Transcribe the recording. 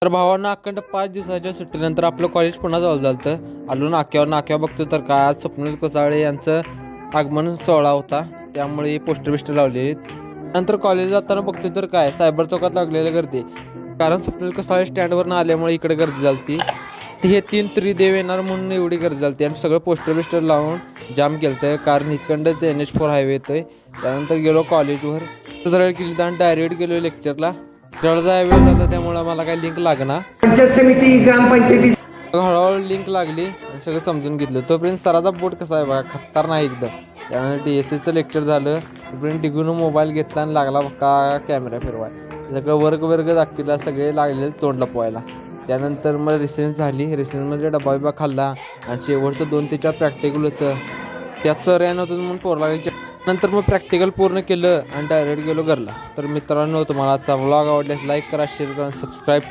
तर भावांना अखंड 5 दिवसाच्या सुट्टीनंतर आपलं कॉलेज पुन्हा चालू झालं. आलो नाक्यावर बघतो तर काय आज स्वप्नील कसाळे यांचं आगमन सोहळा होता, त्यामुळे पोस्टर बिस्टर लावलेली. नंतर कॉलेज जाताना बघतो तर काय सायबर चौकात लागलेली गर्दी, कारण स्वप्नील कसाळे स्टँडवरनं आल्यामुळे इकडे गर्दी झाली. हे 3 त्रिदेव येणार म्हणून एवढी गर्दी झाली आणि सगळं पोस्टर बिस्टर लावून जाम केलं, कारण इकडंच NH4 हायवे येतोय. त्यानंतर गेलो कॉलेजवर सरळ केली आणि डायरेक्ट गेलो लेक्चरला. जळचा वेळ झाला त्यामुळे मला काही लिंक लागणार. पंचायत समिती ग्रामपंचायती हळूहळू लिंक लागली आणि सगळं समजून घेतलं. तोपर्यंत सराचा बोट कसा आहे बघा, खतरनाक एकदम. त्यानंतर DSCचं लेक्चर झालं. तोपर्यंत डिगून मोबाईल घेतला आणि लागला का कॅमेरा फिरवाय. सगळं वर्ग दाखवला, सगळे लागलेले तोंड लपवायला. त्यानंतर मग रिसेन्स झाली. रिसेन्समध्ये डबा बिबा खाल्ला आणि शेवटचं 2 ते 4 प्रॅक्टिकल होतं. त्यात सर येणं होतं म्हणून पोर लागले. नंतर मग प्रॅक्टिकल पूर्ण केलं आणि डायरेक्ट गेलो घरला. तर मित्रांनो, तुम्हाला आजचा व्लॉग आवडल्यास लाईक करा, शेअर करा, सबस्क्राईब करा.